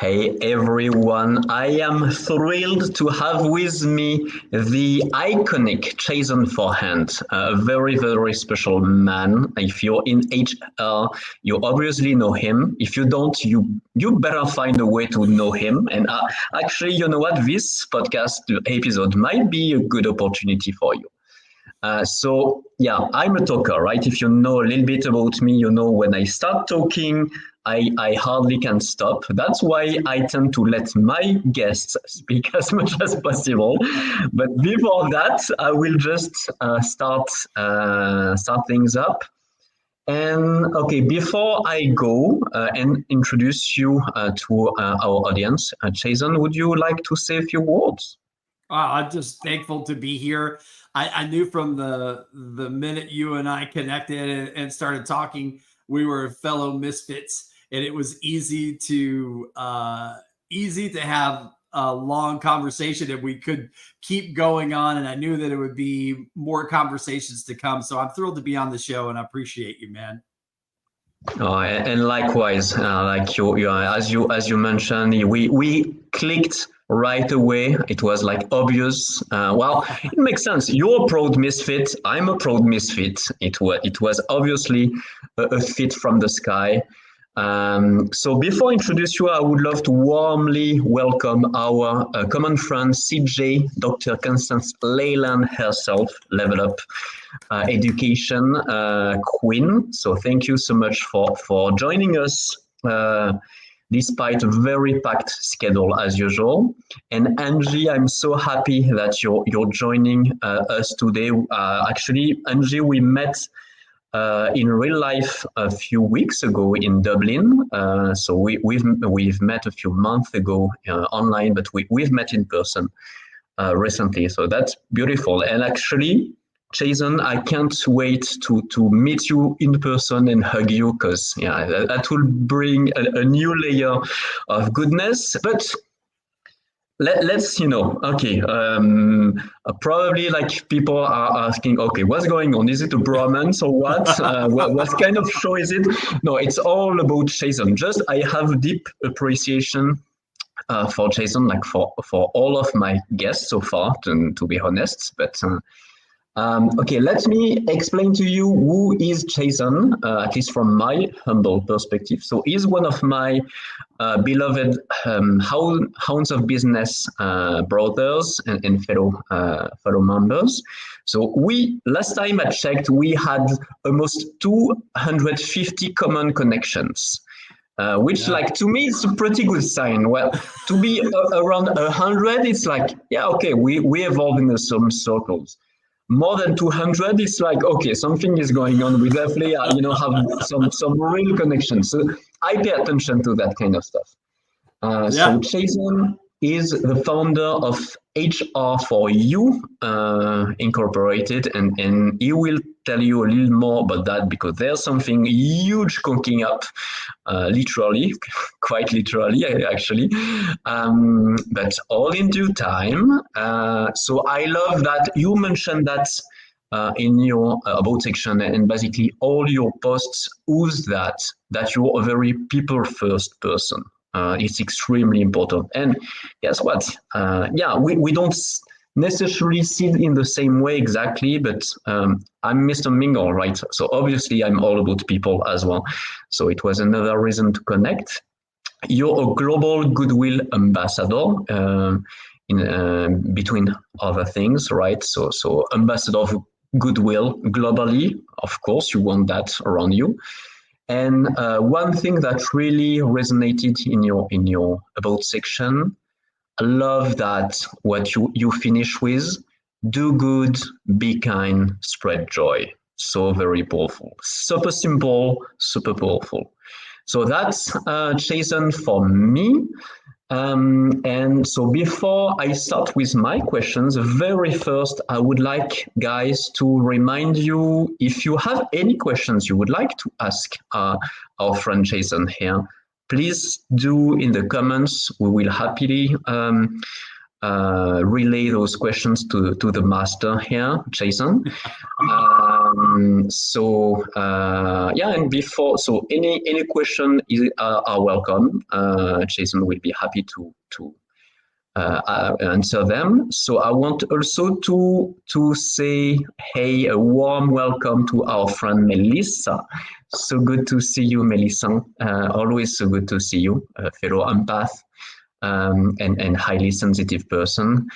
Hey everyone, I am thrilled to have with me the iconic Chason Forehand, a very, very special man. If you're in HR, you obviously know him. If you don't, you better find a way to know him. And actually, you know what? This podcast episode might be a good opportunity for you. I'm a talker, right? If you know a little bit about me, you know when I start talking, I hardly can stop. That's why I tend to let my guests speak as much as possible. But before that, I will just start things up. And okay, before I go and introduce you to our audience, Jason, would you like to say a few words? I'm just thankful to be here. I knew from the minute you and I connected and started talking, we were fellow misfits, and it was easy to have a long conversation, and we could keep going on. And I knew that it would be more conversations to come. So I'm thrilled to be on the show, and I appreciate you, man. And likewise, like as you mentioned, we clicked right away. It was like obvious. Well, it makes sense. You're a proud misfit. I'm a proud misfit. It was obviously a fit from the sky. So before I introduce you, I would love to warmly welcome our common friend CJ, Dr. Constance Leyland herself, Level Up Education Queen. So thank you so much for joining us. Despite a very packed schedule as usual. And Angie, I'm so happy that you're joining us today. Actually, Angie, we met in real life a few weeks ago in Dublin. So we've met a few months ago online, but we've met in person recently. So that's beautiful. And actually, Jason, I can't wait to meet you in person and hug you because that will bring a new layer of goodness. But let's okay. Probably like people are asking, okay, what's going on? Is it a bromance or what? What kind of show is it? No, it's all about Jason. Just I have deep appreciation for Jason, like for all of my guests so far, to be honest. But okay, let me explain to you who is Chason, at least from my humble perspective. So he's one of my beloved Hounds of Business brothers and fellow members. So last time I checked, we had almost 250 common connections. Which like to me is a pretty good sign. Well, to be around 100, it's like, yeah, okay, we evolve in some circles. More than 200, it's like, okay, something is going on. We definitely, have some real connections. So I pay attention to that kind of stuff. So Chason is the founder of HR for You Incorporated, and he will tell you a little more about that because there's something huge cooking up, literally, quite literally, actually, but all in due time. So I love that you mentioned that in your about section, and basically all your posts ooze that you're a very people first person. It's extremely important. And guess what? We don't necessarily see it in the same way exactly, but I'm Mr. Mingle, right? So obviously I'm all about people as well. So it was another reason to connect. You're a global goodwill ambassador in between other things, right? So ambassador of goodwill globally, of course, you want that around you. And one thing that really resonated in your about section, I love that what you finish with, do good, be kind, spread joy. So very powerful. Super simple, super powerful. So that's Jason for me. And so before I start with my questions, very first, I would like guys to remind you if you have any questions you would like to ask our friend Jason here, please do in the comments. We will happily relay those questions to the master here, Chason. And before, so any question are welcome. Chason will be happy to answer them. So I want also to say, hey, a warm welcome to our friend Melissa. So good to see you, Melissa. Always so good to see you, fellow empath and highly sensitive person.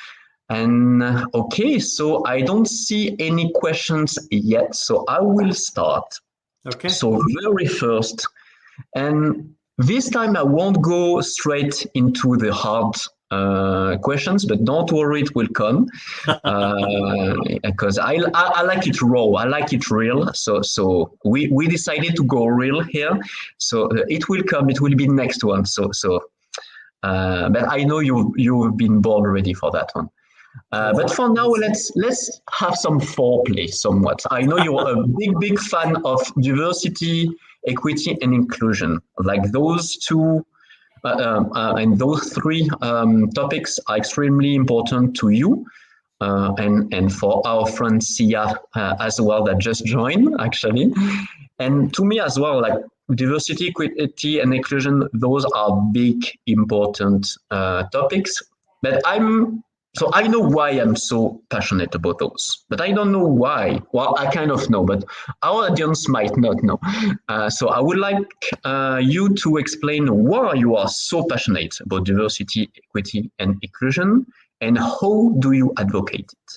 And okay, so I don't see any questions yet, so I will start. Okay. So very first, and this time I won't go straight into the hard questions, but don't worry, it will come because I like it raw, I like it real. So we decided to go real here. So it will come, it will be next one. But I know you've been born ready for that one. But for now, let's have some foreplay somewhat. I know you're a big fan of diversity, equity, and inclusion. Like those two and those three topics are extremely important to you. And for our friend Sia as well that just joined actually, and to me as well, like diversity, equity, and inclusion, those are big important topics. But I know why I'm so passionate about those, but I don't know why. Well, I kind of know, but our audience might not know. So I would like you to explain why you are so passionate about diversity, equity, and inclusion, and how do you advocate it?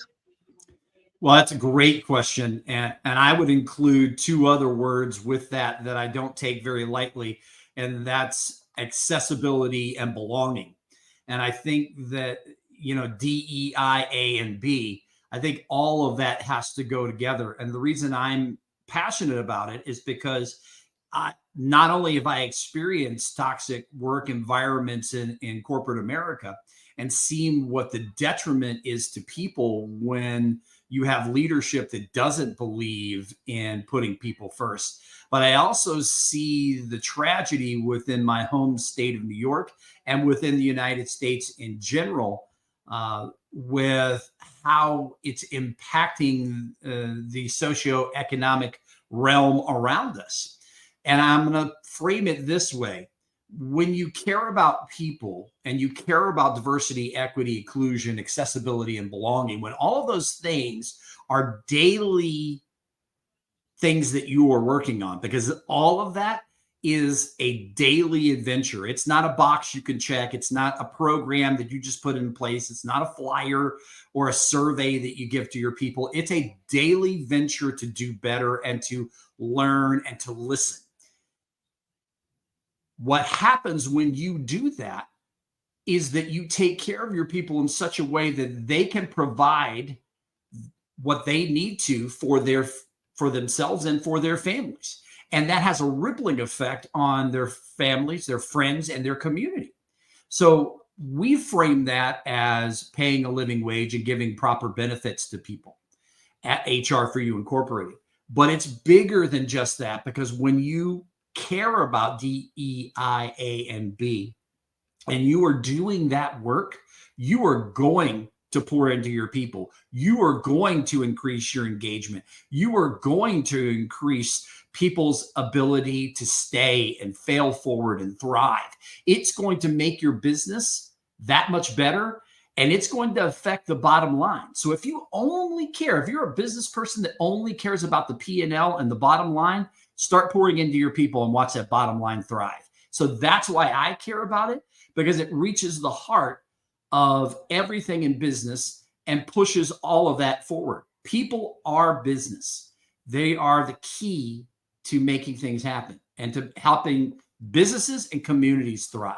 Well, that's a great question. And I would include two other words with that I don't take very lightly, and that's accessibility and belonging. And I think that, DEI, and B, I think all of that has to go together. And the reason I'm passionate about it is because not only have I experienced toxic work environments in corporate America and seen what the detriment is to people when you have leadership that doesn't believe in putting people first. But I also see the tragedy within my home state of New York and within the United States in general, with how it's impacting the socioeconomic realm around us. And I'm going to frame it this way. When you care about people and you care about diversity, equity, inclusion, accessibility, and belonging, when all of those things are daily things that you are working on, because all of that is a daily adventure. It's not a box you can check. It's not a program that you just put in place. It's not a flyer or a survey that you give to your people. It's a daily venture to do better and to learn and to listen. What happens when you do that is that you take care of your people in such a way that they can provide what they need to for themselves and for their families. And that has a rippling effect on their families, their friends, and their community. So we frame that as paying a living wage and giving proper benefits to people at HR for You Incorporated. But it's bigger than just that, because when you care about DEI, and B, and you are doing that work, you are going to pour into your people. You are going to increase your engagement. You are going to increase people's ability to stay and fail forward and thrive. It's going to make your business that much better, and it's going to affect the bottom line. So if you only care, if you're a business person that only cares about the P&L and the bottom line, start pouring into your people and watch that bottom line thrive. So that's why I care about it, because it reaches the heart of everything in business and pushes all of that forward. People are business. They are the key to making things happen and to helping businesses and communities thrive.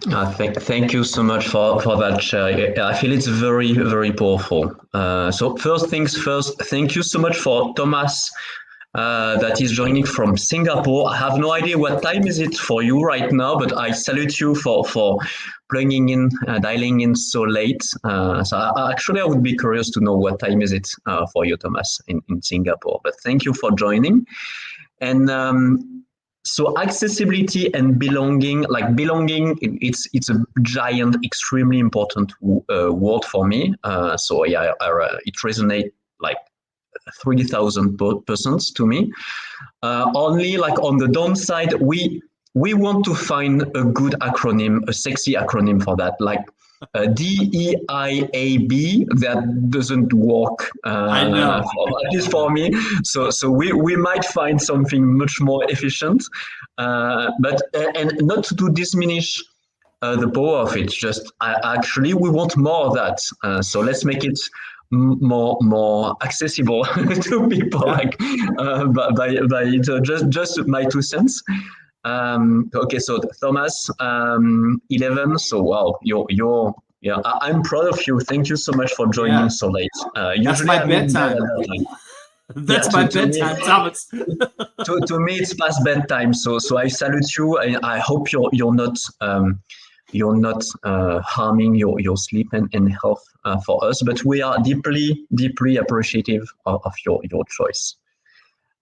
Thank you so much for that share. I feel it's very, very powerful. So first things first, thank you so much for Thomas that is joining from Singapore. I have no idea what time is it for you right now, but I salute you for plugging in, dialing in so late. Actually, I would be curious to know what time is it for you, Thomas, in Singapore. But thank you for joining. And So accessibility and belonging, like belonging, it's a giant, extremely important word for me. So yeah, it resonates like 3,000% to me. Only like on the downside, we want to find a good acronym, a sexy acronym for that, like DEIAB. That doesn't work, I know. at least for me. So we might find something much more efficient, but and not to diminish the power of it. Just actually, we want more of that. So let's make it more accessible to people. Yeah. Like just my 2 cents. Okay, so Thomas, 11. So wow, you're yeah. I'm proud of you. Thank you so much for joining Yeah. so late. That's Usually my I'm in bed at bedtime. that time. Yeah, That's my to me, bedtime, Thomas. to me it's past bedtime. So I salute you. I hope you're not harming your sleep and health for us. But we are deeply appreciative of your choice.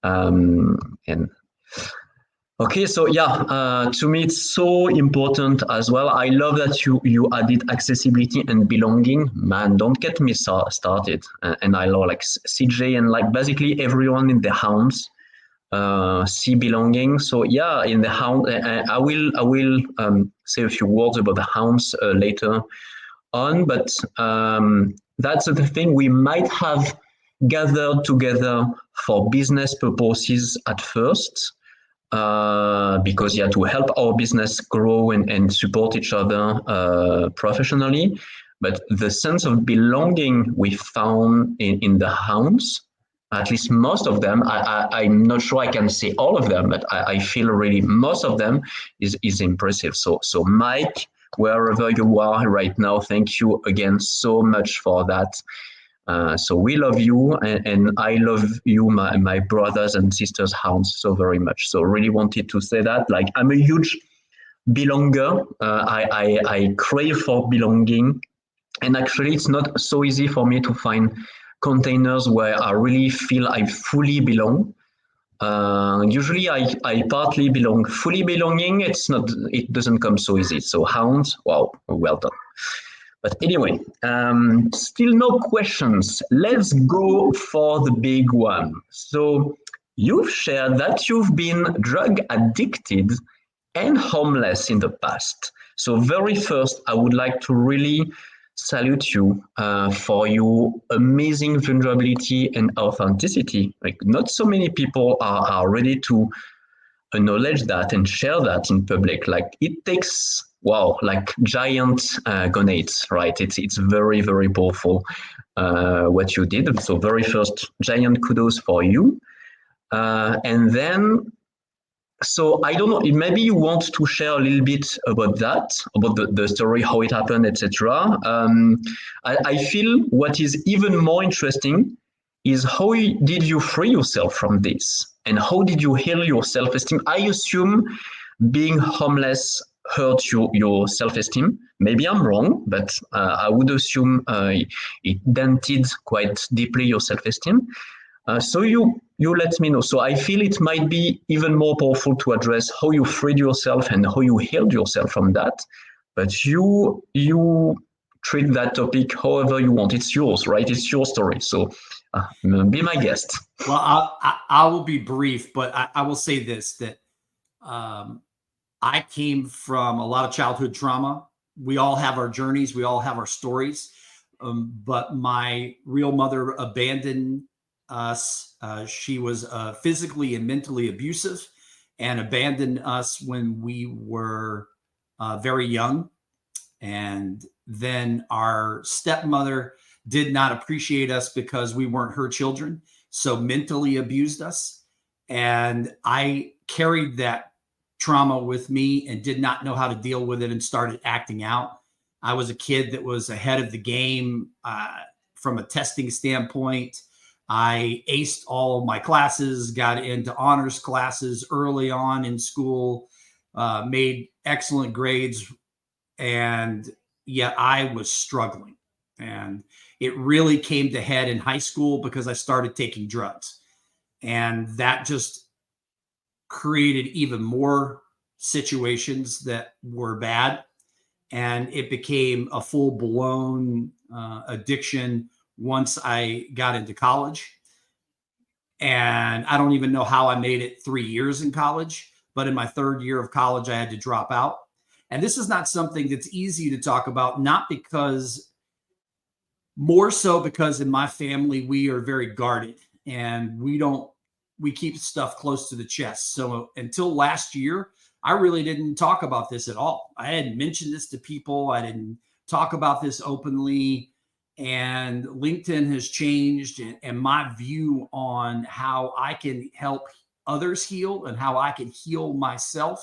And okay, so yeah, to me it's so important as well. I love that you added accessibility and belonging. Man, don't get me started. And I love like CJ and like basically everyone in the Hounds see belonging. So yeah, in the Hound, I will say a few words about the Hounds later on, but that's the thing. We might have gathered together for business purposes at first, because yeah, to help our business grow and support each other professionally. But the sense of belonging we found in the Hounds, at least most of them, I'm not sure I can say all of them, but I feel really most of them is impressive. So Mike, wherever you are right now, thank you again so much for that. So we love you, and I love you, my brothers and sisters Hounds, so very much. So really wanted to say that. Like I'm a huge belonger. I crave for belonging, and actually it's not so easy for me to find containers where I really feel I fully belong. Usually I partly belong. Fully belonging, it doesn't come so easy. So Hounds, wow, well done. But anyway, still no questions. Let's go for the big one. So you've shared that you've been drug addicted and homeless in the past. So very first, I would like to really salute you for your amazing vulnerability and authenticity. Like not so many people are ready to acknowledge that and share that in public. Like it takes wow, like giant gonads, right? It's very powerful what you did. So very first, giant kudos for you. And then so I don't know. Maybe you want to share a little bit about that, about the story, how it happened, etc. I feel what is even more interesting is how did you free yourself from this, and how did you heal your self-esteem? I assume being homeless hurt your self-esteem. Maybe I'm wrong, but I would assume it dented quite deeply your self-esteem. So you let me know. So I feel it might be even more powerful to address how you freed yourself and how you healed yourself from that. But you treat that topic however you want. It's yours, right? It's your story. So be my guest. Well, I will be brief, but I will say this, that um, I came from a lot of childhood trauma. We all have our journeys, we all have our stories. But my real mother abandoned us. She was physically and mentally abusive and abandoned us when we were very young. And then our stepmother did not appreciate us because we weren't her children, so mentally abused us. And I carried that trauma with me and did not know how to deal with it and started acting out. I was a kid that was ahead of the game from a testing standpoint. I aced all of my classes, got into honors classes early on in school, made excellent grades, and yet I was struggling. And it really came to head in high school because I started taking drugs. And that just created even more situations that were bad. And it became a full-blown addiction once I got into college. And I don't even know how I made it 3 years in college, but in my third year of college, I had to drop out. And this is not something that's easy to talk about, not because, more so because in my family, we are very guarded and we keep stuff close to the chest. So until last year, I really didn't talk about this at all. I hadn't mentioned this to people. I didn't talk about this openly. And LinkedIn has changed, and my view on how I can help others heal and how I can heal myself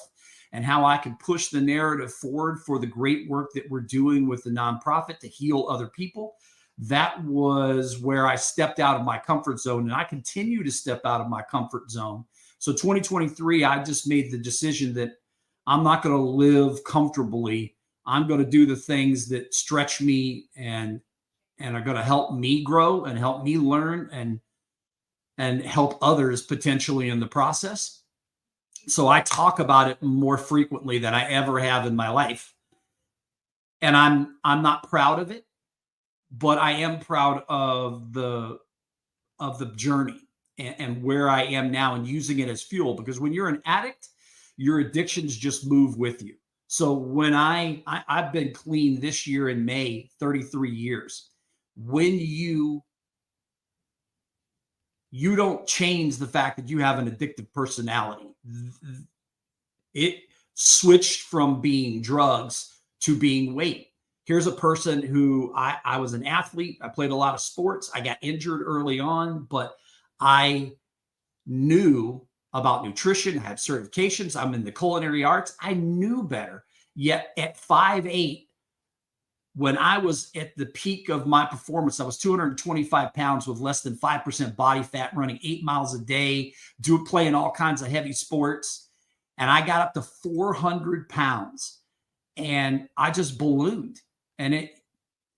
and how I can push the narrative forward for the great work that we're doing with the nonprofit to heal other people. That was where I stepped out of my comfort zone, and I continue to step out of my comfort zone. So 2023, I just made the decision that I'm not going to live comfortably. I'm going to do the things that stretch me and are going to help me grow and help me learn and help others potentially in the process. So I talk about it more frequently than I ever have in my life. And I'm not proud of it, but I am proud of the journey and where I am now and using it as fuel, because when you're an addict, your addictions just move with you. So when I've been clean this year in May, 33 years. When you don't change the fact that you have an addictive personality. It switched from being drugs to being weight. Here's a person who I was an athlete. I played a lot of sports. I got injured early on, but I knew about nutrition. I had certifications. I'm in the culinary arts. I knew better. Yet at 5'8", when I was at the peak of my performance, I was 225 pounds with less than 5% body fat, running 8 miles a day, playing all kinds of heavy sports. And I got up to 400 pounds and I just ballooned. And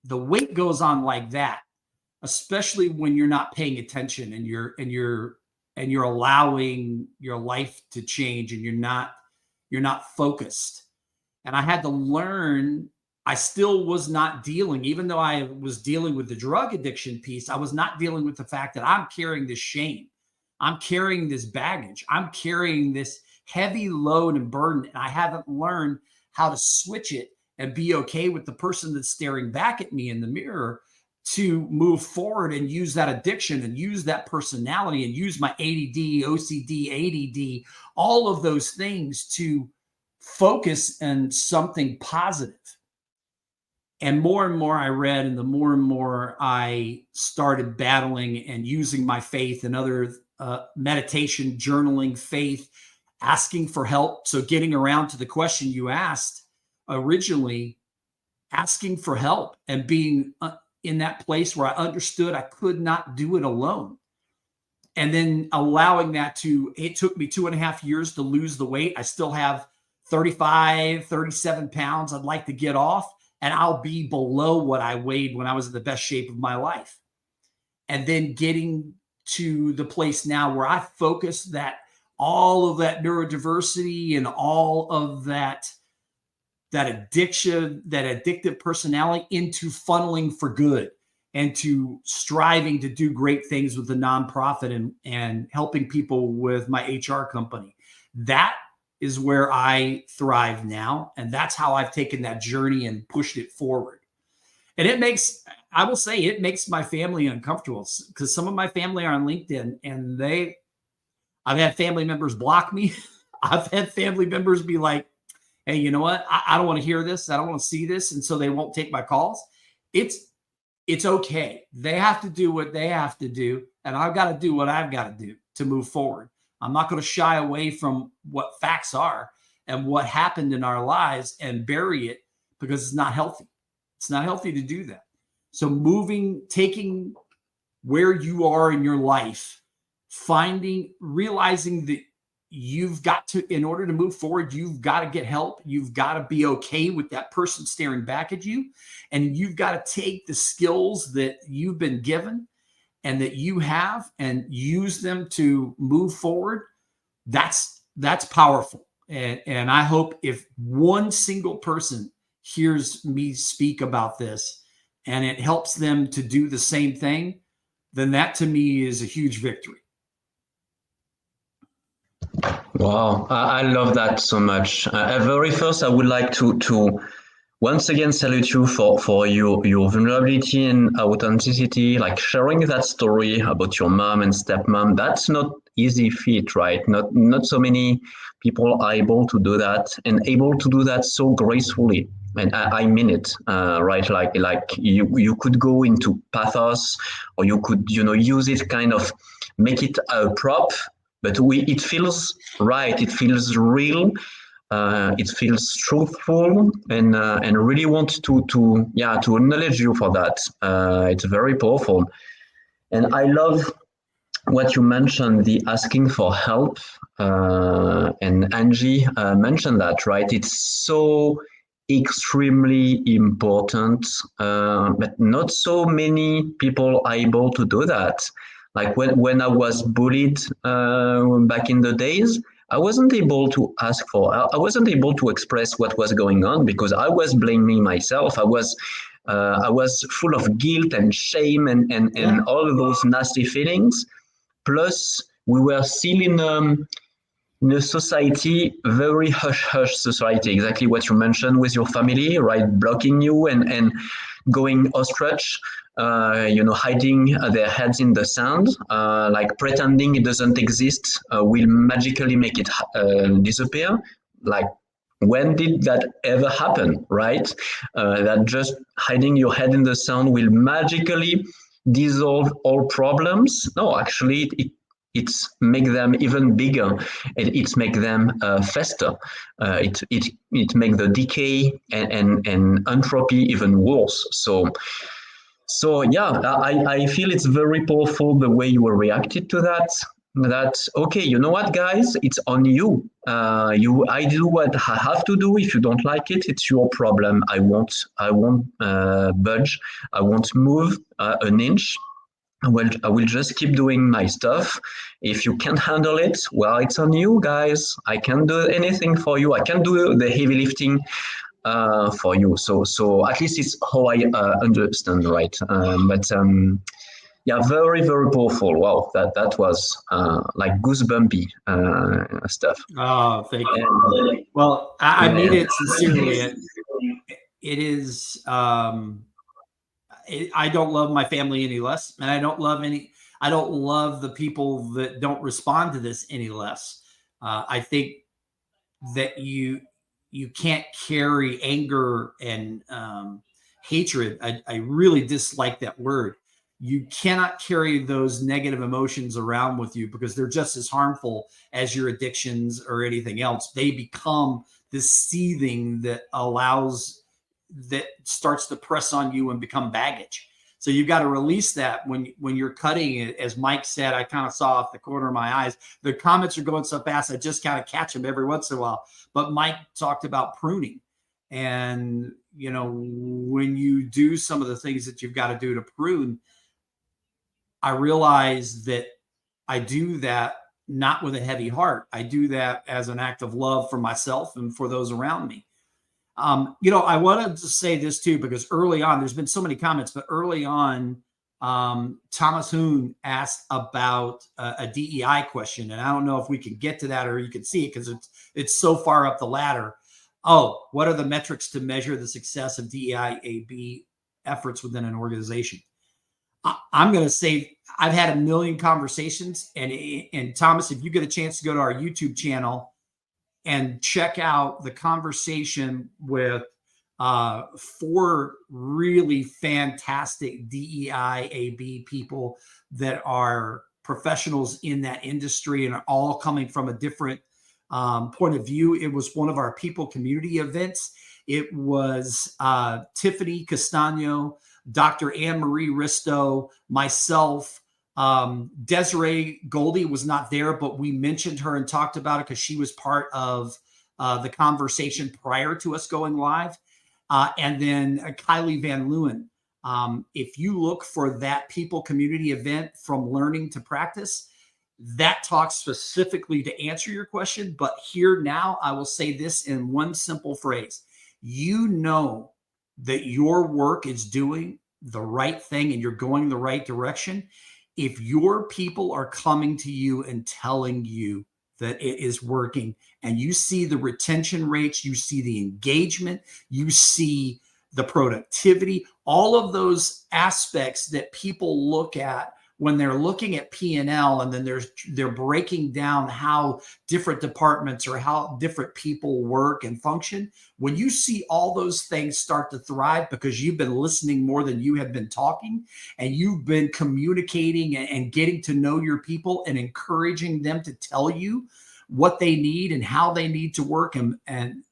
the weight goes on like that, especially when you're not paying attention and you're allowing your life to change and you're not focused. And I had to learn. I still was not dealing, even though I was dealing with the drug addiction piece, I was not dealing with the fact that I'm carrying this shame. I'm carrying this baggage. I'm carrying this heavy load and burden. And I haven't learned how to switch it and be okay with the person that's staring back at me in the mirror to move forward and use that addiction and use that personality and use my ADD, OCD, ADD, all of those things to focus on something positive. And more I read, and the more I started battling and using my faith and other meditation, journaling, faith, asking for help. So getting around to the question you asked originally, asking for help and being in that place where I understood I could not do it alone. And then allowing that it took me 2.5 years to lose the weight. I still have 35, 37 pounds I'd like to get off. And I'll be below what I weighed when I was in the best shape of my life. And then getting to the place now where I focus that all of that neurodiversity and all of that addiction, that addictive personality into funneling for good and to striving to do great things with the nonprofit and helping people with my HR company. That is where I thrive now. And that's how I've taken that journey and pushed it forward. And I will say it makes my family uncomfortable, because some of my family are on LinkedIn and I've had family members block me. I've had family members be like, hey, you know what? I don't want to hear this. I don't want to see this. And so they won't take my calls. It's okay. They have to do what they have to do. And I've got to do what I've got to do to move forward. I'm not going to shy away from what facts are and what happened in our lives and bury it, because it's not healthy. It's not healthy to do that. So taking where you are in your life, realizing that you've got to, in order to move forward, you've got to get help. You've got to be okay with that person staring back at you. And you've got to take the skills that you've been given and that you have and use them to move forward. That's that's powerful. And I hope if one single person hears me speak about this and it helps them to do the same thing, then that to me is a huge victory. Wow, I love that so much. At very first, I would like to once again salute you for your vulnerability and authenticity, like sharing that story about your mom and stepmom. That's not easy feat, right? Not so many people are able to do that and able to do that so gracefully. And I mean it, right? Like you could go into pathos, or you could use it kind of make it a prop, but it feels right. It feels real. It feels truthful, and really want to acknowledge you for that. It's very powerful, and I love what you mentioned, the asking for help. And Angie mentioned that, right? It's so extremely important, but not so many people are able to do that. Like when I was bullied back in the days, I wasn't able to ask for, I wasn't able to express what was going on because I was blaming myself. I was full of guilt and shame and all of those nasty feelings. Plus, we were still in a society, very hush hush society, exactly what you mentioned with your family, right? Blocking you and going ostrich, hiding their heads in the sand, like pretending it doesn't exist will magically make it disappear. Like, when did that ever happen, right? That just hiding your head in the sand will magically dissolve all problems. No, actually, it's make them even bigger. It's make them faster. It make the decay and entropy even worse. So yeah, I feel it's very powerful the way you were reacted to that. That okay, you know what, guys, it's on you. I do what I have to do. If you don't like it, it's your problem. I won't budge. I won't move an inch. I will just keep doing my stuff. If you can't handle it, well, it's on you, guys. I can't do anything for you. I can't do the heavy lifting for you. So at least it's how I understand, right? But yeah, very very powerful. Wow, that was like goosebumpy stuff. Oh, thank you. And, Well, I mean yeah. it sincerely. It is. I don't love my family any less, and I don't love the people that don't respond to this any less. I think that you can't carry anger and hatred. I really dislike that word. You cannot carry those negative emotions around with you because they're just as harmful as your addictions or anything else. They become this seething that starts to press on you and become baggage. So you've got to release that when you're cutting it. As Mike said, I kind of saw off the corner of my eyes. The comments are going so fast, I just kind of catch them every once in a while. But Mike talked about pruning. And, when you do some of the things that you've got to do to prune, I realize that I do that not with a heavy heart. I do that as an act of love for myself and for those around me. I wanted to say this too, because early on, there's been so many comments, but early on, Thomas Hoon asked about a DEI question. And I don't know if we can get to that or you can see it because it's so far up the ladder. Oh, what are the metrics to measure the success of DEI AB efforts within an organization? I'm going to say I've had a million conversations. And Thomas, if you get a chance to go to our YouTube channel and check out the conversation with 4 really fantastic DEI AB people that are professionals in that industry and are all coming from a different point of view. It was one of our people community events. It was Tiffany Castano, Dr. Anne Marie Risto, myself. Desiree Goldie was not there, but we mentioned her and talked about it because she was part of the conversation prior to us going live. And then Kylie Van Leeuwen. If you look for that people community event from learning to practice, that talks specifically to answer your question. But here now, I will say this in one simple phrase. You know that your work is doing the right thing and you're going the right direction if your people are coming to you and telling you that it is working, and you see the retention rates, you see the engagement, you see the productivity, all of those aspects that people look at when they're looking at P&L, and then they're breaking down how different departments or how different people work and function. When you see all those things start to thrive because you've been listening more than you have been talking, and you've been communicating and getting to know your people and encouraging them to tell you what they need and how they need to work, and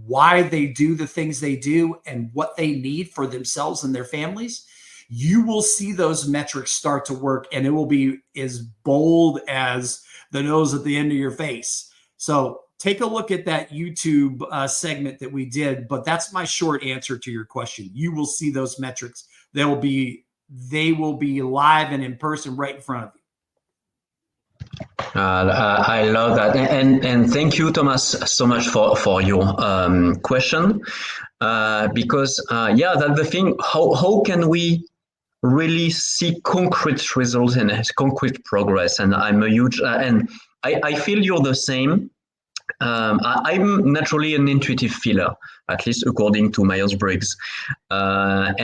why they do the things they do and what they need for themselves and their families, you will see those metrics start to work, and it will be as bold as the nose at the end of your face. So take a look at that YouTube segment that we did, but that's my short answer to your question. You will see those metrics. They will be live and in person right in front of you. I love that, and thank you, Thomas, so much for your question, because yeah, that's the thing. How can we really see concrete results and concrete progress? And I'm a huge and I feel you're the same. I'm naturally an intuitive feeler, at least according to Myers-Briggs, but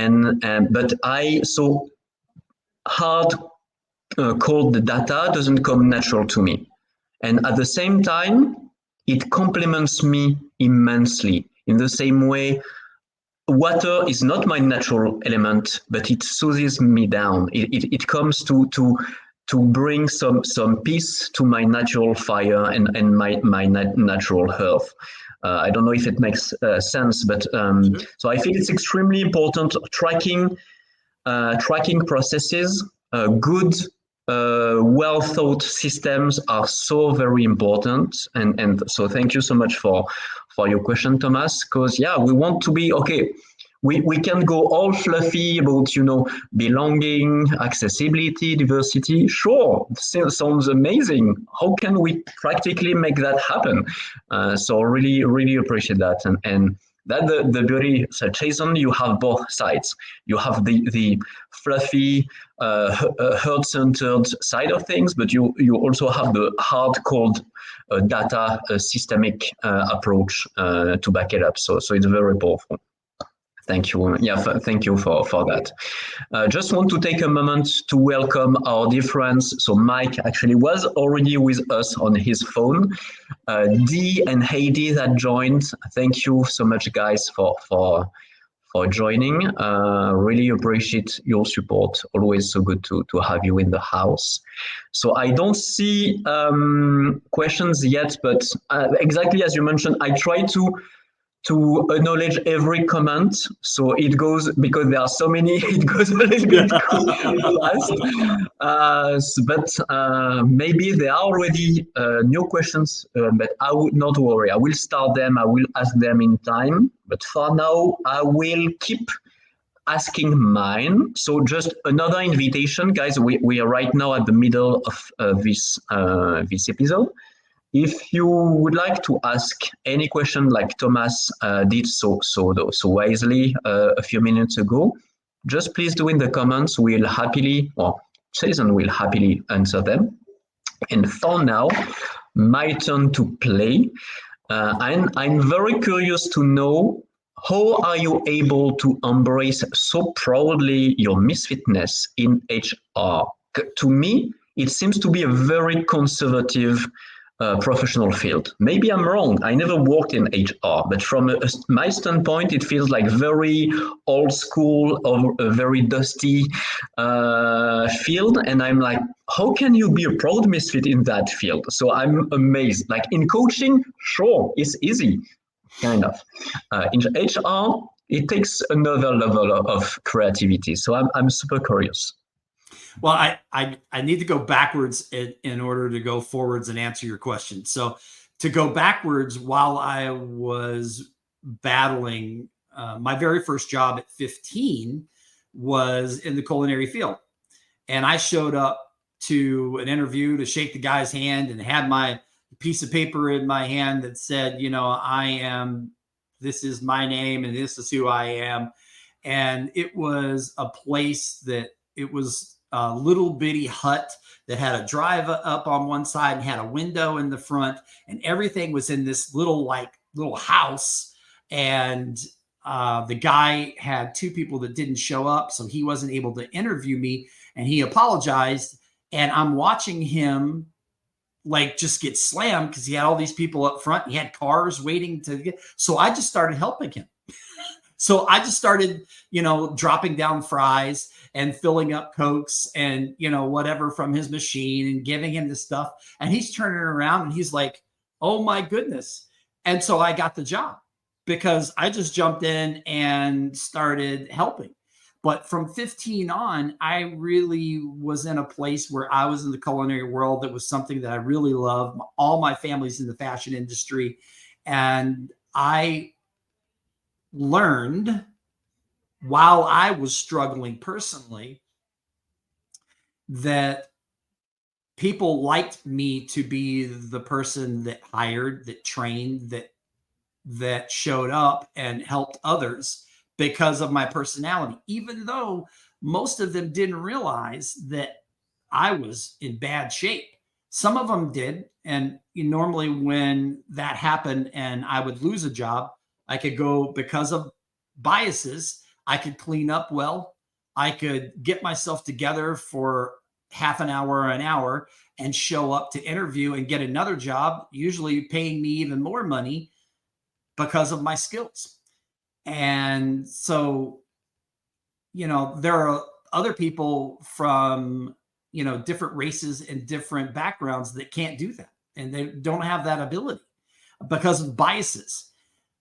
so hard cold data doesn't come natural to me. And at the same time, it complements me immensely. In the same way, water is not my natural element, but it soothes me down. It comes to bring some peace to my natural fire and my natural earth. I don't know if it makes sense, but Sure. so I think it's extremely important tracking processes, good, well thought systems are so very important. And so thank you so much for your question, Thomas, because yeah, we want to be okay. We can go all fluffy about, belonging, accessibility, diversity. Sure, sounds amazing. How can we practically make that happen? So really, really appreciate that. And that the beauty. So Chason, you have both sides. You have the fluffy, heart-centered side of things, but you also have the hard, cold data systemic approach to back it up. So it's very powerful. Thank you. Yeah, thank you for that. Just want to take a moment to welcome our dear friends. So Mike actually was already with us on his phone. Dee and Heidi that joined. Thank you so much, guys, for joining. Really appreciate your support. Always so good to have you in the house. So I don't see questions yet, but exactly as you mentioned, I try to acknowledge every comment. So it goes, because there are so many, it goes a little bit fast. But maybe there are already new questions, but I would not worry. I will start them. I will ask them in time. But for now, I will keep asking mine. So just another invitation, guys. We are right now at the middle of this episode. If you would like to ask any question like Thomas did so wisely a few minutes ago, just please do in the comments. We'll happily, or Chason will happily answer them. And for now, my turn to play. I'm very curious to know, how are you able to embrace so proudly your misfitness in HR? To me, it seems to be a very conservative professional field. Maybe I'm wrong. I never worked in HR, but from my standpoint, it feels like very old school or a very dusty field. And I'm like, how can you be a proud misfit in that field? So I'm amazed. Like in coaching, sure, it's easy, kind of. In HR, it takes another level of creativity. So I'm super curious. Well, I need to go backwards in order to go forwards and answer your question. So to go backwards, while I was battling, my very first job at 15 was in the culinary field. And I showed up to an interview to shake the guy's hand and had my piece of paper in my hand that said, this is my name and this is who I am. And it was a place that it was a little bitty hut that had a drive up on one side and had a window in the front, and everything was in this little house. And the guy had two people that didn't show up, so he wasn't able to interview me, and he apologized. And I'm watching him just get slammed because he had all these people up front. And he had cars waiting to get. So I just started helping him. So I just started, dropping down fries and filling up Cokes and, whatever from his machine and giving him the stuff. And he's turning around and he's like, oh my goodness. And so I got the job because I just jumped in and started helping. But from 15 on, I really was in a place where I was in the culinary world. That was something that I really loved. All my family's in the fashion industry. And I learned while I was struggling personally that people liked me to be the person that hired, that trained, that showed up and helped others because of my personality, even though most of them didn't realize that I was in bad shape. Some of them did. And normally when that happened and I would lose a job, I could go, because of biases, I could clean up well. I could get myself together for half an hour or an hour and show up to interview and get another job, usually paying me even more money because of my skills. And so, there are other people from, different races and different backgrounds that can't do that. And they don't have that ability because of biases.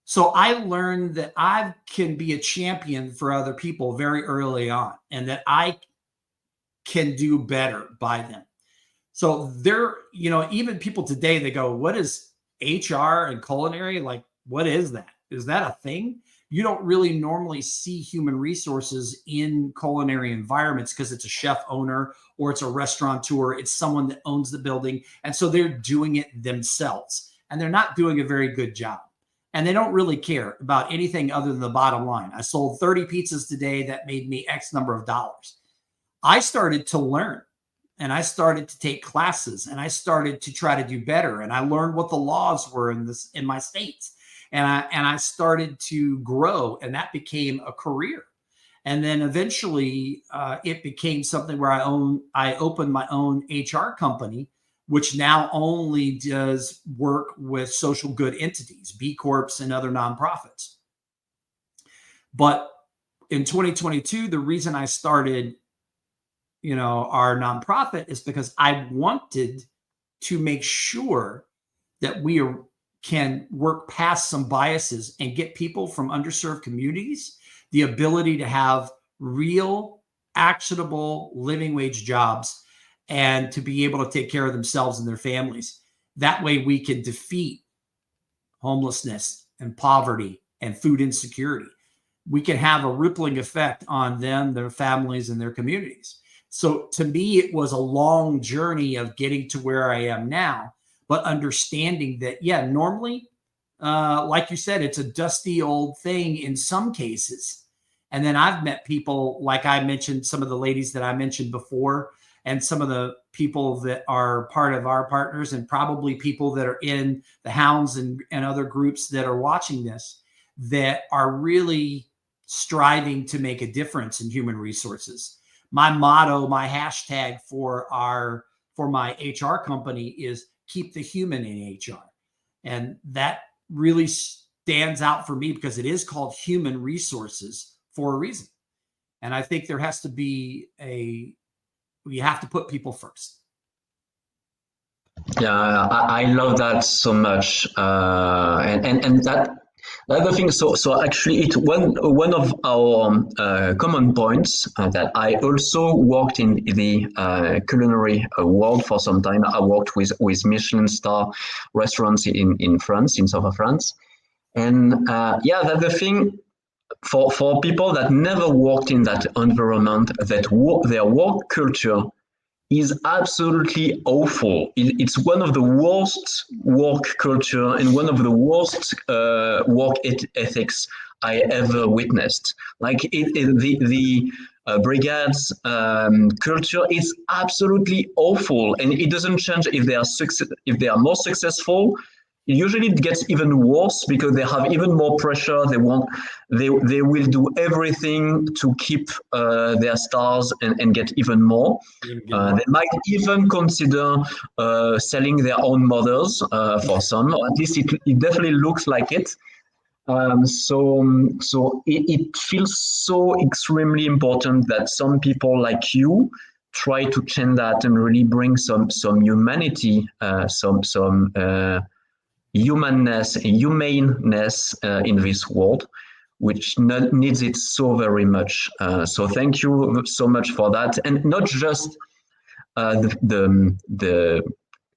So I learned that I can be a champion for other people very early on, and that I can do better by them. So even people today, they go, what is HR and culinary? Like, what is that? Is that a thing? You don't really normally see human resources in culinary environments because it's a chef owner or it's a restaurateur. It's someone that owns the building. And so they're doing it themselves, and they're not doing a very good job. And they don't really care about anything other than the bottom line. I sold 30 pizzas today. That made me X number of dollars. I started to learn, and I started to take classes, and I started to try to do better. And I learned what the laws were in my states. And I started to grow, and that became a career. And then eventually it became something where I opened my own HR company, which now only does work with social good entities, B Corps and other nonprofits. But in 2022, the reason I started, our nonprofit is because I wanted to make sure that we can work past some biases and get people from underserved communities the ability to have real, actionable living wage jobs and to be able to take care of themselves and their families. That way we can defeat homelessness and poverty and food insecurity. We can have a rippling effect on them, their families, and their communities. So to me, it was a long journey of getting to where I am now, but understanding that, normally, like you said, it's a dusty old thing in some cases. And then I've met people, like I mentioned, some of the ladies that I mentioned before, and some of the people that are part of our partners, and probably people that are in the Hounds and other groups that are watching this, that are really striving to make a difference in human resources. My motto, my hashtag for my HR company is keep the human in HR. And that really stands out for me because it is called human resources for a reason. And I think there has to be you have to put people first. Yeah, I love that so much, and that's the thing. So actually, it one of our common points that I also worked in the culinary world for some time. I worked with Michelin star restaurants in France, in south of France, and that's the thing. For people that never worked in that environment, that their work culture is absolutely awful. It's one of the worst work culture and one of the worst ethics I ever witnessed. Like the brigades culture is absolutely awful, and it doesn't change if they are if they are more successful. Usually it gets even worse because they have even more pressure. They will do everything to keep their stars and get even more. They might even consider selling their own mothers for some. Or at least it definitely looks like it. So it feels so extremely important that some people like you try to change that and really bring some humanity, some humaneness in this world, which needs it so very much. So thank you so much for that, and not just the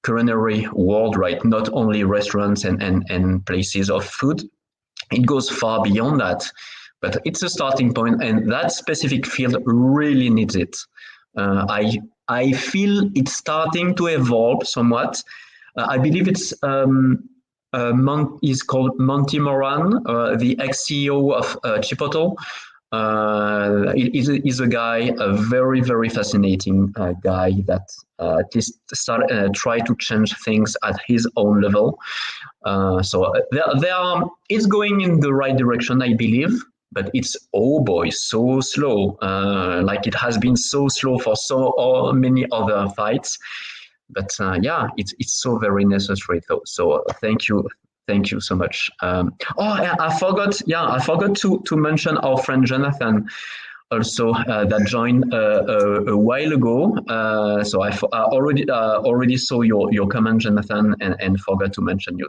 culinary world, right? Not only restaurants and places of food. It goes far beyond that, but it's a starting point, and that specific field really needs it. I feel it's starting to evolve somewhat. I believe it's is called Monty Moran, the ex-CEO of Chipotle. He's a guy, a very fascinating guy that at least try to change things at his own level. So it's going in the right direction, I believe, but it's, oh boy, so slow. Like it has been so slow for so many other fights. But yeah, it's so very necessary though. So thank you so much. I forgot. Yeah, I forgot to mention our friend Jonathan also that joined a while ago. So I already saw your comment, Jonathan, and forgot to mention you.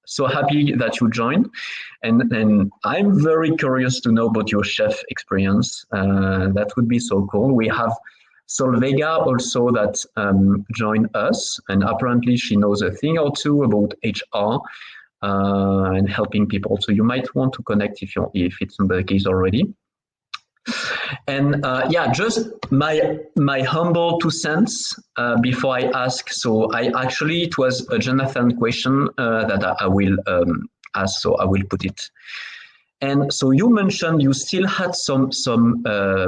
So happy that you joined, and I'm very curious to know about your chef experience. That would be so cool. We have Solvega also that joined us, and apparently she knows a thing or two about HR and helping people. So you might want to connect if it's not the case already. And yeah, just my humble 2 cents before I ask. So it was a Jonathan question that I will ask. So I will put it. And so you mentioned you still had some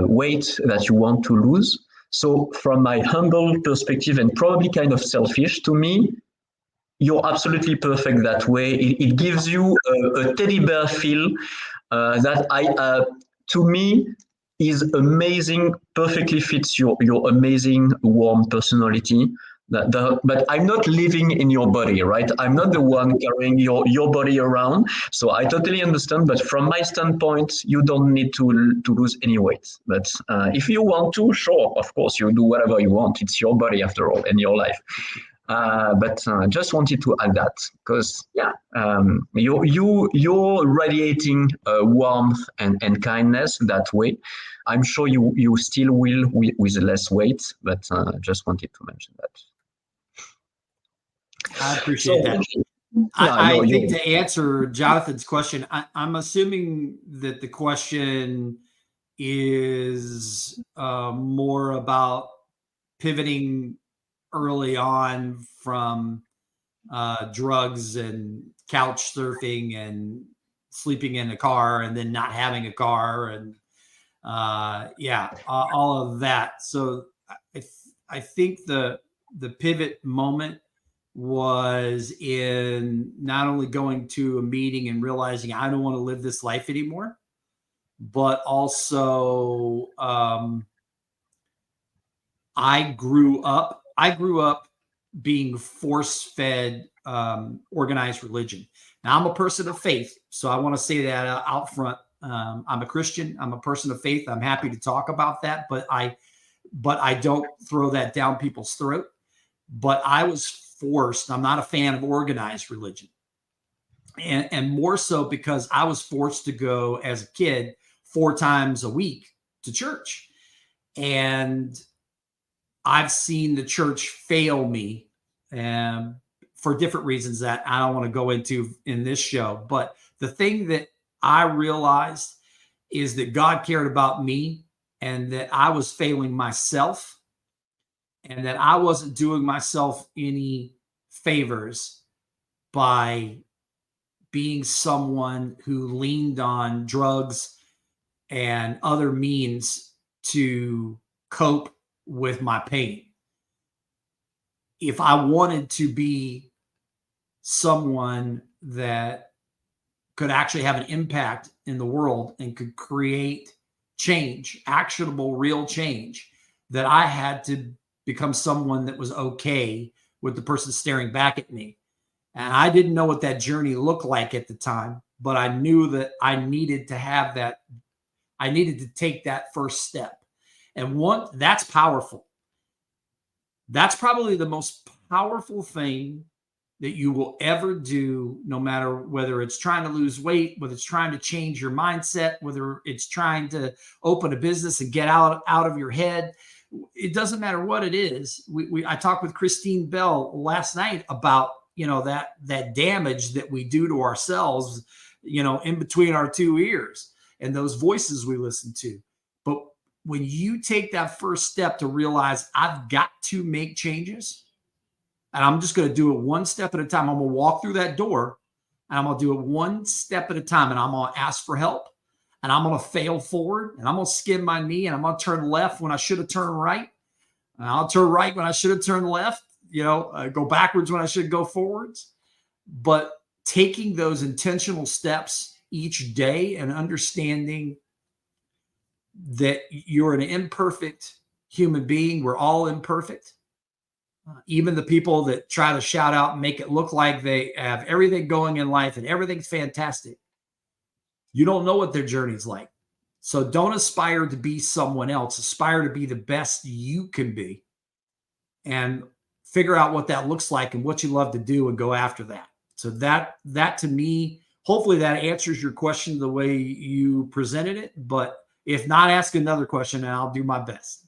weight that you want to lose. So from my humble perspective and probably kind of selfish, to me, you're absolutely perfect that way. It gives you a teddy bear feel that to me, is amazing, perfectly fits your amazing warm personality. But I'm not living in your body, right? I'm not the one carrying your body around. So I totally understand. But from my standpoint, you don't need to lose any weight. But if you want to, sure, of course, you do whatever you want. It's your body after all, and your life. But just wanted to add that because yeah, you're radiating warmth and kindness that way. I'm sure you still will with less weight, but just wanted to mention that. I appreciate that. I think to answer Jonathan's question, I'm assuming that the question is more about pivoting early on from drugs and couch surfing and sleeping in a car and then not having a car and all of that. So I think the pivot moment was in not only going to a meeting and realizing I don't want to live this life anymore, but also I grew up being force-fed organized religion. Now I'm a person of faith, so I want to say that out front. I'm a Christian. I'm a person of faith. I'm happy to talk about that, but I don't throw that down people's throat. But I was forced. I'm not a fan of organized religion, and more so because I was forced to go as a kid 4 times a week to church, and I've seen the church fail me for different reasons that I don't want to go into in this show. But the thing that I realized is that God cared about me and that I was failing myself. and that I wasn't doing myself any favors by being someone who leaned on drugs and other means to cope with my pain. If I wanted to be someone that could actually have an impact in the world and could create change, actionable, real change, that I had to become someone that was okay with the person staring back at me. And I didn't know what that journey looked like at the time, but I knew that I needed to have that. I needed to take that first step. And that's powerful. That's probably the most powerful thing that you will ever do, no matter whether it's trying to lose weight, whether it's trying to change your mindset, whether it's trying to open a business and get out of your head. It doesn't matter what it is. I talked with Christine Bell last night about, that damage that we do to ourselves, in between our two ears and those voices we listen to. But when you take that first step to realize I've got to make changes, and I'm just going to do it one step at a time. I'm going to walk through that door and I'm going to do it one step at a time. And I'm going to ask for help, and I'm going to fail forward, and I'm going to skin my knee, and I'm going to turn left when I should have turned right. And I'll turn right when I should have turned left, go backwards when I should go forwards. But taking those intentional steps each day and understanding that you're an imperfect human being. We're all imperfect. Even the people that try to shout out and make it look like they have everything going in life and everything's fantastic. You don't know what their journey's like. So don't aspire to be someone else. Aspire to be the best you can be, and figure out what that looks like and what you love to do and go after that. So that to me, hopefully that answers your question the way you presented it. But if not, ask another question and I'll do my best.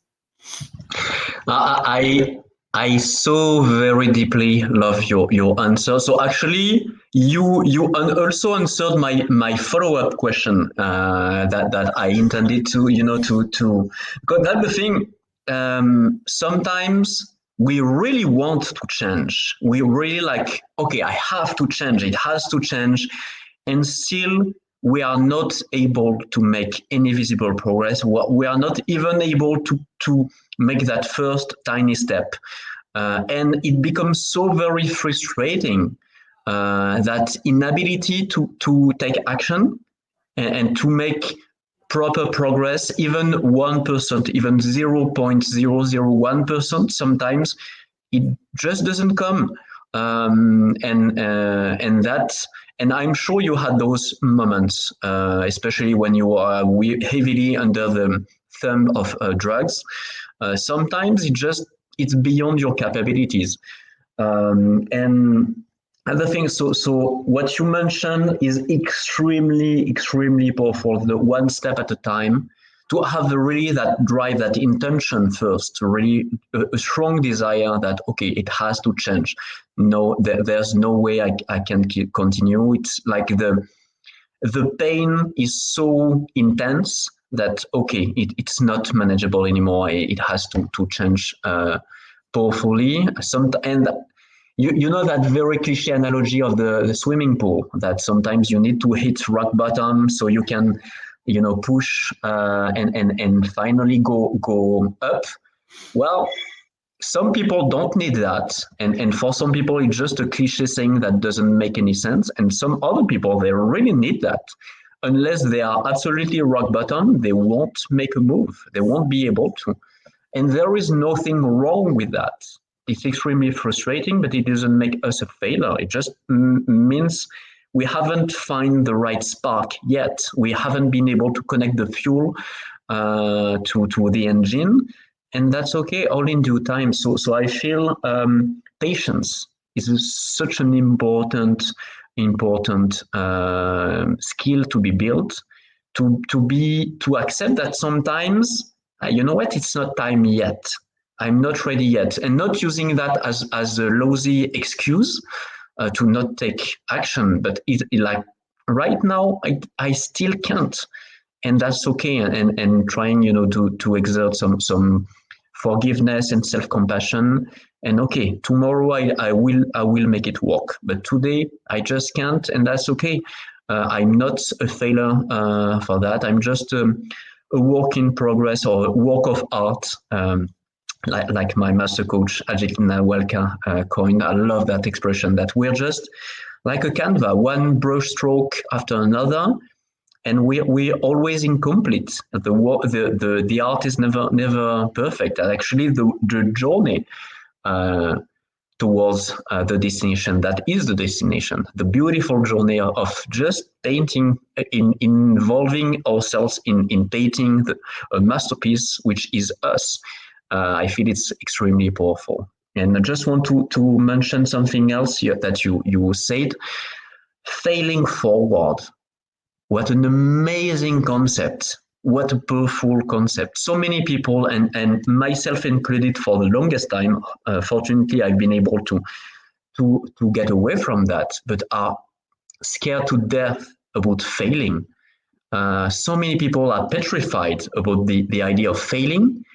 I so very deeply love your answer. So actually, you also answered my follow-up question that I intended to because that's the thing. Sometimes we really want to change. We really like, okay, I have to change. It has to change, and still we are not able to make any visible progress. We are not even able to make that first tiny step. And it becomes so very frustrating, that inability to take action and to make proper progress, even 1%, even 0.001%, sometimes it just doesn't come. And I'm sure you had those moments, especially when you are heavily under the thumb of drugs. Sometimes it's beyond your capabilities. And other things, so what you mentioned is extremely, extremely powerful. The one step at a time, to have really that drive, that intention first, really a strong desire that, okay, it has to change. No, there's no way I can continue. It's like the pain is so intense that, okay, it's not manageable anymore. It has to change powerfully. And you know that very cliche analogy of the swimming pool, that sometimes you need to hit rock bottom so you can push and finally go up. Well, some people don't need that, and for some people it's just a cliche saying that doesn't make any sense, and some other people, they really need that. Unless they are absolutely rock bottom, they won't make a move. They won't be able to. And there is nothing wrong with that. It's extremely frustrating, but it doesn't make us a failure. It just means we haven't found the right spark yet. We haven't been able to connect the fuel to the engine, and that's okay, all in due time. So I feel patience is such an important skill to be built, to accept that sometimes, you know what, it's not time yet. I'm not ready yet, and not using that as a lousy excuse to not take action, but like right now I still can't, and that's okay, and trying to exert some forgiveness and self-compassion. And okay, tomorrow I will make it work, but today I just can't, and that's okay. I'm not a failure for that. I'm just a work in progress or a work of art. Like my master coach Ajitina Welka coined. I love that expression. That we're just like a canvas, one brush stroke after another, and we're always incomplete. The art is never perfect. And actually, the journey towards the destination, that is the destination, the beautiful journey of just painting, involving ourselves in painting a masterpiece, which is us. I feel it's extremely powerful. And I just want to mention something else here that you said, failing forward. What an amazing concept. What a powerful concept. So many people, and myself included for the longest time, fortunately, I've been able to get away from that, but are scared to death about failing. So many people are petrified about the idea of failing.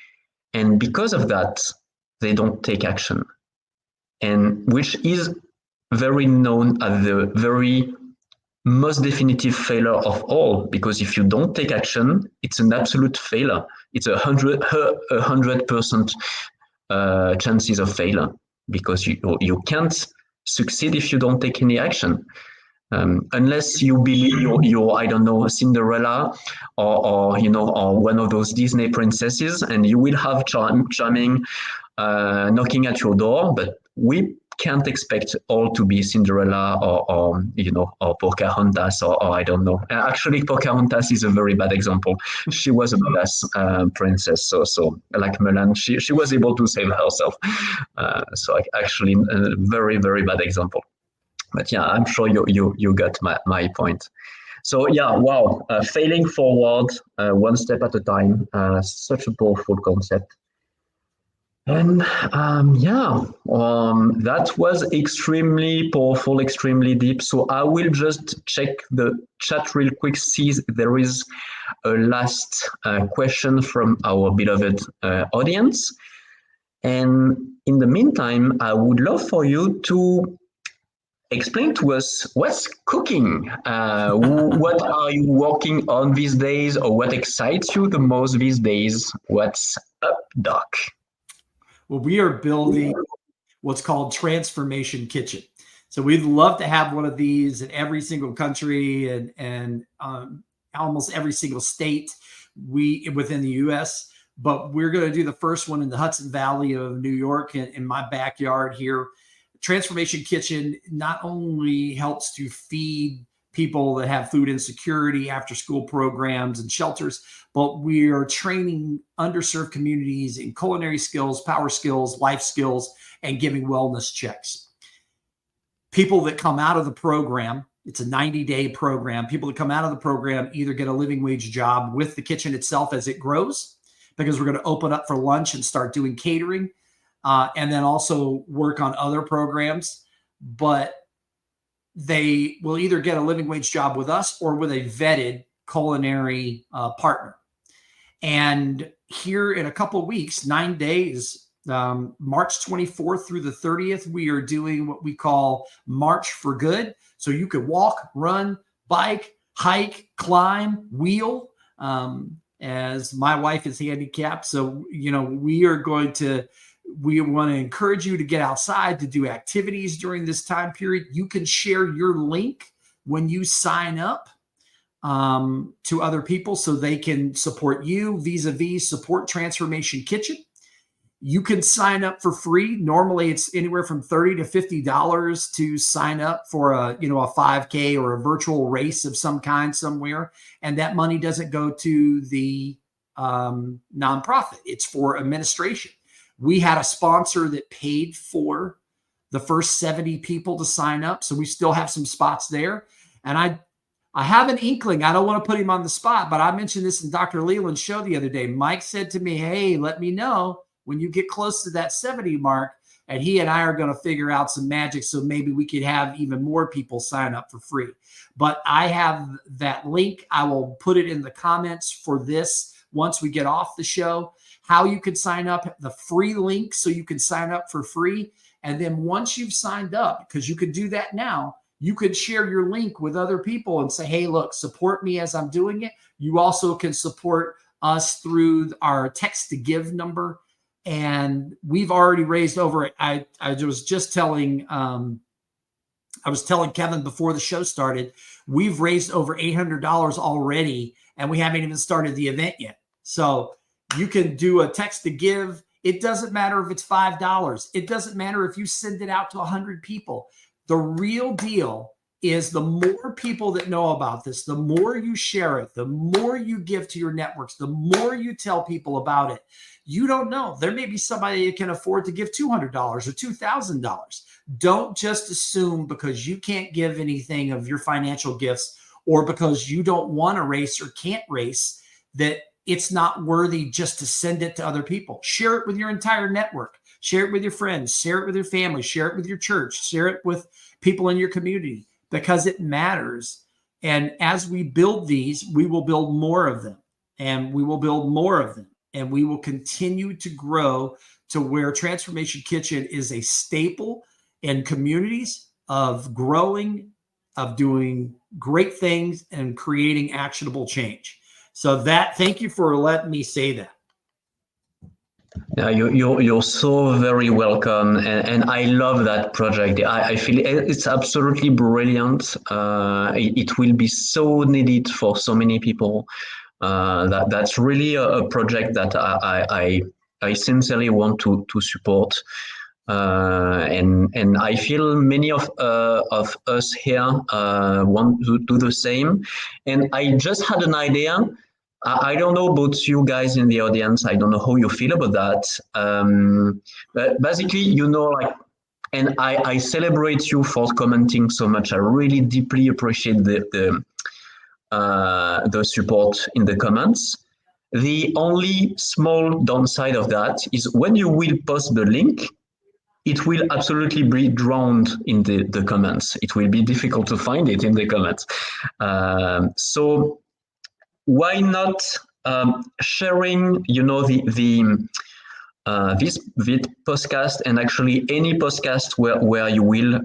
And because of that, they don't take action. And which is very known as the very most definitive failure of all, because if you don't take action, it's an absolute failure. It's 100% chances of failure, because you can't succeed if you don't take any action. Unless you believe you're I don't know, Cinderella or or one of those Disney princesses, and you will have charming knocking at your door, but we can't expect all to be Cinderella or Pocahontas or I don't know. Actually, Pocahontas is a very bad example. She was a badass princess, so like Mulan, she was able to save herself. So actually, a very very bad example. But yeah, I'm sure you got my point. So yeah, wow, failing forward, one step at a time, such a powerful concept. And that was extremely powerful, extremely deep. So I will just check the chat real quick, see if there is a last question from our beloved audience. And in the meantime, I would love for you to explain to us what's cooking. What are you working on these days, or what excites you the most these days? What's up, Doc? Well, we are building what's called Transformation Kitchen. So we'd love to have one of these in every single country and almost every single state within the U.S. But we're going to do the first one in the Hudson Valley of New York, in my backyard here. Transformation Kitchen not only helps to feed people that have food insecurity, after school programs and shelters, but we are training underserved communities in culinary skills, power skills, life skills, and giving wellness checks. People that come out of the program, it's a 90-day program. People that come out of the program either get a living wage job with the kitchen itself as it grows, because we're going to open up for lunch and start doing catering, and then also work on other programs. But they will either get a living wage job with us or with a vetted culinary partner. And here in a couple of weeks, 9 days, March 24th through the 30th, we are doing what we call March for Good. So you could walk, run, bike, hike, climb, wheel. As my wife is handicapped, so we want to encourage you to get outside, to do activities during this time period. You can share your link when you sign up to other people so they can support you, vis-a-vis support Transformation Kitchen. You can sign up for free. Normally it's anywhere from $30 to $50 to sign up for a 5K or a virtual race of some kind somewhere. And that money doesn't go to the nonprofit. It's for administration. We had a sponsor that paid for the first 70 people to sign up. So we still have some spots there. And I have an inkling. I don't want to put him on the spot, but I mentioned this in Dr. Leland's show the other day. Mike said to me, hey, let me know when you get close to that 70 mark. And he and I are going to figure out some magic, so maybe we could have even more people sign up for free. But I have that link. I will put it in the comments for this once we get off the show. how you could sign up, the free link so you can sign up for free. And then once you've signed up, because you could do that now, you could share your link with other people and say, hey, look, support me as I'm doing it. You also can support us through our text to give number. And we've already raised over, I was just telling, I was telling Kevin before the show started, we've raised over $800 already, and we haven't even started the event yet. So you can do a text to give. It doesn't matter if it's $5. It doesn't matter if you send it out to 100 people. The real deal is the more people that know about this, the more you share it, the more you give to your networks, the more you tell people about it. You don't know. There may be somebody that can afford to give $200 or $2,000. Don't just assume because you can't give anything of your financial gifts or because you don't want to race or can't race that it's not worthy just to send it to other people. Share it with your entire network. Share it with your friends. Share it with your family. Share it with your church. Share it with people in your community because it matters. And as we build these, we will build more of them, and we will build more of them, and we will continue to grow to where Transformation Kitchen is a staple in communities of growing, of doing great things and creating actionable change. So thank you for letting me say that. Yeah, you're so very welcome, and I love that project. I feel it's absolutely brilliant. It will be so needed for so many people. That's really a project that I sincerely want to support. And I feel many of us here want to do the same. And I just had an idea. I don't know about you guys in the audience. I don't know how you feel about that. But basically, and I celebrate you for commenting so much. I really deeply appreciate the support in the comments. The only small downside of that is when you will post the link, it will absolutely be drowned in the comments. It will be difficult to find it in the comments. So why not sharing, this podcast and actually any podcast where you will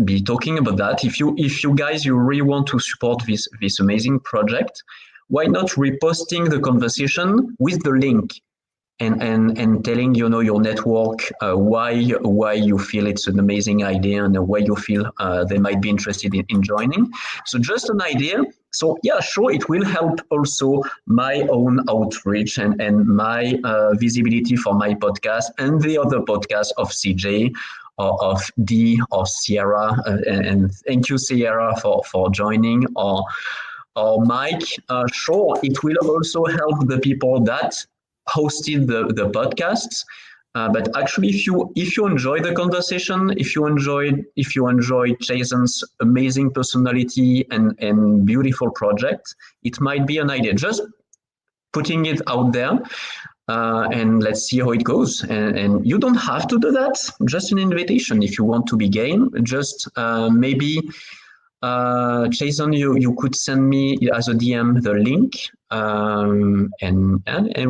be talking about that. If you guys you really want to support this amazing project, why not reposting the conversation with the link? And telling your network why you feel it's an amazing idea and why you feel they might be interested in joining. So just an idea. So yeah, sure, it will help also my own outreach and my visibility for my podcast and the other podcast of CJ or of D or Sierra. And thank you, Sierra, for joining, or Mike. Sure, it will also help the people that hosted the podcasts. But actually, if you enjoy the conversation, if you enjoy Chason's amazing personality and beautiful project, it might be an idea. Just putting it out there, and let's see how it goes. And you don't have to do that. Just an invitation if you want to be game. Just maybe. Chason, you could send me as a DM the link, and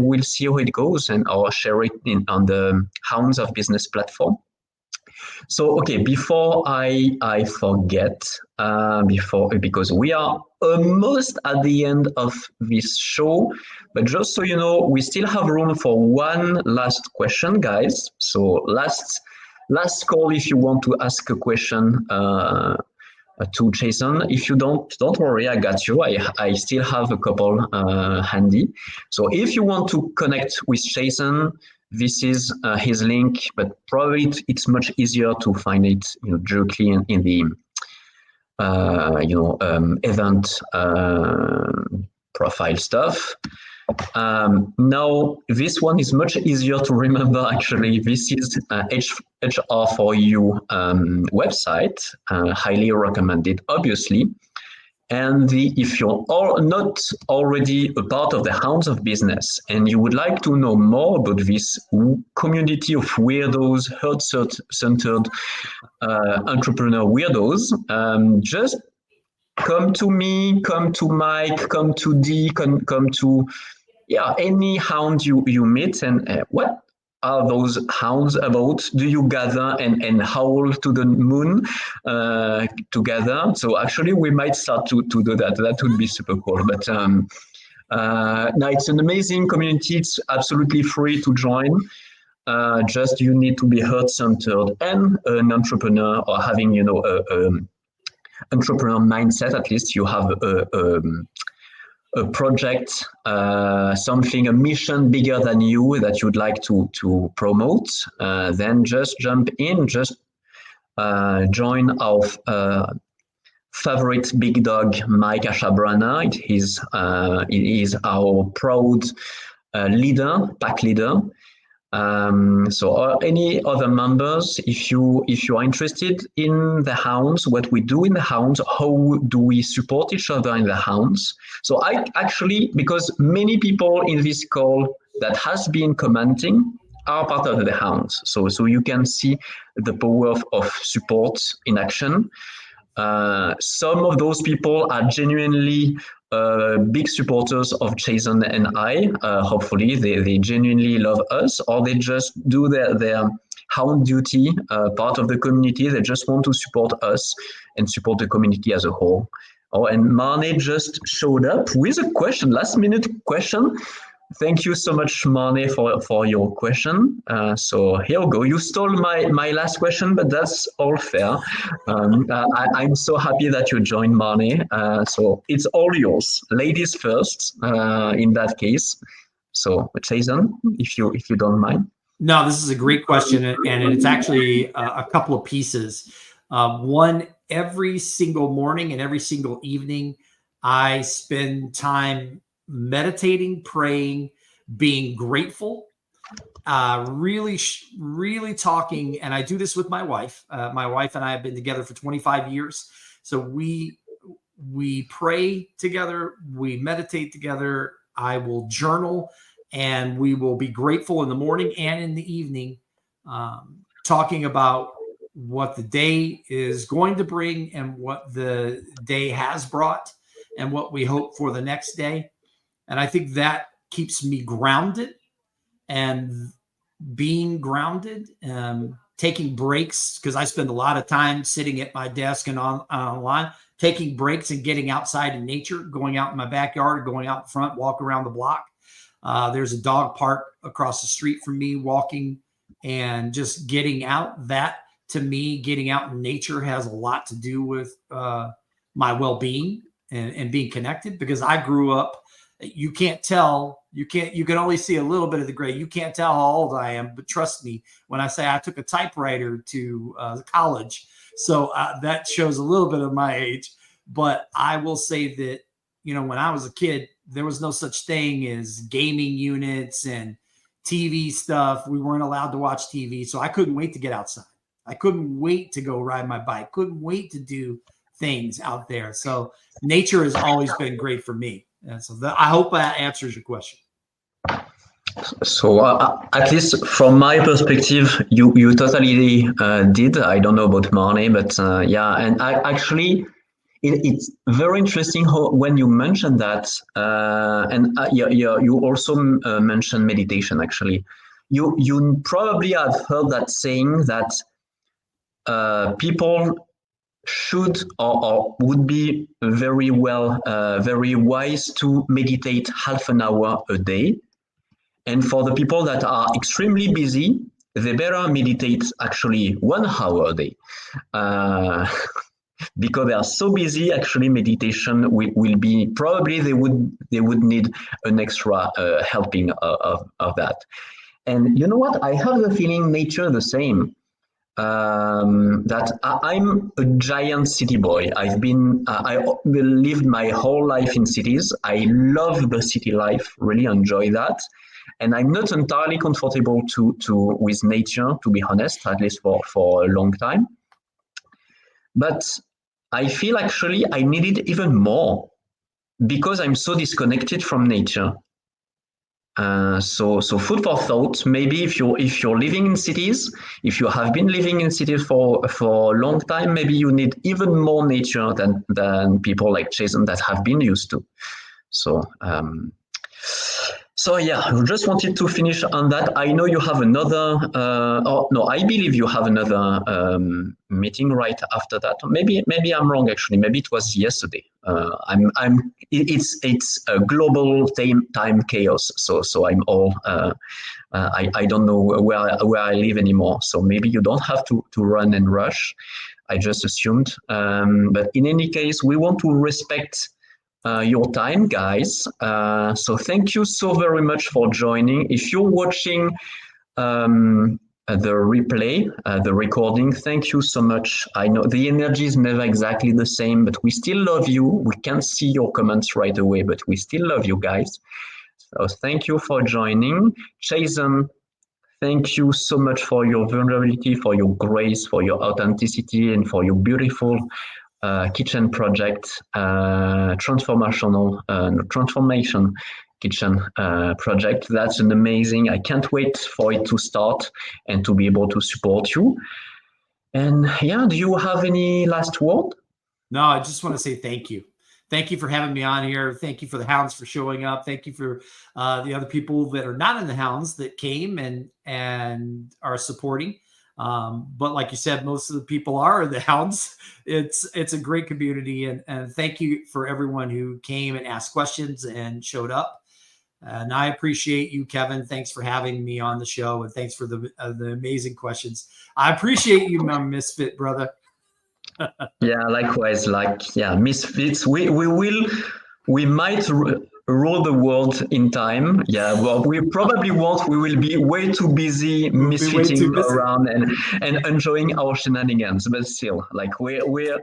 we'll see how it goes, and I'll share it on the Hounds of Business platform. So okay, before I forget, because we are almost at the end of this show, but just so you know, we still have room for one last question, guys. So last call if you want to ask a question. To Chason. If you don't worry, I got you. I still have a couple handy. So if you want to connect with Chason, this is his link, but probably it's much easier to find it directly in the event profile stuff. Now, this one is much easier to remember, actually. This is HR4U website, highly recommended, obviously. And if you're not already a part of the Hounds of Business and you would like to know more about this community of weirdos, heart-centered entrepreneur weirdos, just come to me, come to Mike, come to D, come to yeah, any hound you meet, and what are those hounds about? Do you gather and howl to the moon together? So actually, we might start to do that. That would be super cool. But no, it's an amazing community. It's absolutely free to join. Just you need to be heart centered and an entrepreneur, or having a entrepreneur mindset. At least you have a project, something, a mission bigger than you that you'd like to promote, then just jump in, just join our favorite big dog, Mike Ashabrana. He is our proud leader, pack leader. So any other members, if you are interested in the hounds, what we do in the hounds, how do we support each other in the hounds? So I actually, because many people in this call that has been commenting are part of the hounds. So you can see the power of support in action. Some of those people are genuinely big supporters of Chason and I. Hopefully, they genuinely love us, or they just do their hound duty, part of the community. They just want to support us and support the community as a whole. Oh, and Marne just showed up with a question, last minute question. Thank you so much, Marne, for your question. So here we go. You stole my last question, but that's all fair. I'm so happy that you joined, Marne. So it's all yours. Ladies first, in that case. So, Jason, if you don't mind. No, this is a great question, and it's actually a couple of pieces. One, every single morning and every single evening, I spend time meditating, praying, being grateful, really talking. And I do this with my wife. My wife and I have been together for 25 years. So we pray together, we meditate together. I will journal, and we will be grateful in the morning and in the evening, talking about what the day is going to bring and what the day has brought and what we hope for the next day. And I think that keeps me grounded, and being grounded, taking breaks, because I spend a lot of time sitting at my desk and online, taking breaks and getting outside in nature, going out in my backyard, going out in front, walk around the block. There's a dog park across the street from me, walking and just getting out. That, to me, getting out in nature has a lot to do with my well-being and being connected, because I grew up, you can only see a little bit of the gray. You can't tell how old I am, but trust me when I say I took a typewriter to college. So that shows a little bit of my age. But I will say that, when I was a kid, there was no such thing as gaming units and TV stuff. We weren't allowed to watch TV. So I couldn't wait to get outside. I couldn't wait to go ride my bike. Couldn't wait to do things out there. So nature has always been great for me. And so I hope that answers your question. So at least from my perspective, you totally did. I don't know about Marne, but yeah, and I actually, it's very interesting when you mentioned that, and you also mentioned meditation. Actually, you probably have heard that saying that people should or would be very wise to meditate half an hour a day. And for the people that are extremely busy, they better meditate actually 1 hour a day. Because they are so busy, actually meditation will be, probably they would need an extra helping of that. And you know what? I have the feeling nature the same. That I'm a giant city boy. I lived my whole life in cities. I love the city life, really enjoy that. And I'm not entirely comfortable with nature, to be honest, at least for a long time. But I feel actually I need it even more because I'm so disconnected from nature. So food for thought. Maybe if you're living in cities, if you have been living in cities for a long time, maybe you need even more nature than people like Chason that have been used to. So So yeah, I just wanted to finish on that. I know you have another, no, I believe you have another meeting right after that. Maybe I'm wrong actually. Maybe it was yesterday. It's a global time chaos. So I'm all, I don't know where I live anymore. So maybe you don't have to run and rush. I just assumed. But in any case, we want to respect your time, guys. So thank you so very much for joining. If you're watching the replay, the recording, thank you so much. I know the energy is never exactly the same, but we still love you. We can't see your comments right away, but we still love you guys. So thank you for joining. Chason, thank you so much for your vulnerability, for your grace, for your authenticity, and for your beautiful kitchen project, transformation kitchen project. That's an amazing. I can't wait for it to start and to be able to support you. And yeah, do you have any last word? No, I just want to say thank you. Thank you for having me on here. Thank you for the Hounds for showing up. Thank you for the other people that are not in the Hounds that came and are supporting. But like you said, most of the people are the Hounds. It's a great community, and thank you for everyone who came and asked questions and showed up. And I appreciate you, Kevin. Thanks for having me on the show, and thanks for the amazing questions. I appreciate you, my misfit brother. Yeah, likewise. Misfits. We might rule the world in time. Yeah, well, we probably won't. We will be way too busy misfitting around and enjoying our shenanigans. But still, we're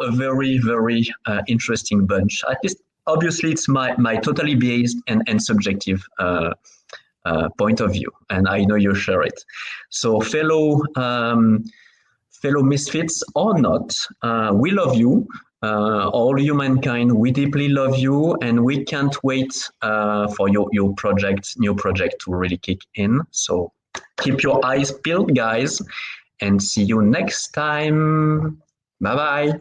a very very interesting bunch. At least, obviously, it's my totally biased and subjective point of view, and I know you share it. So, fellow misfits or not, we love you. All humankind, we deeply love you, and we can't wait for your new project to really kick in. So keep your eyes peeled, guys, and see you next time. Bye bye.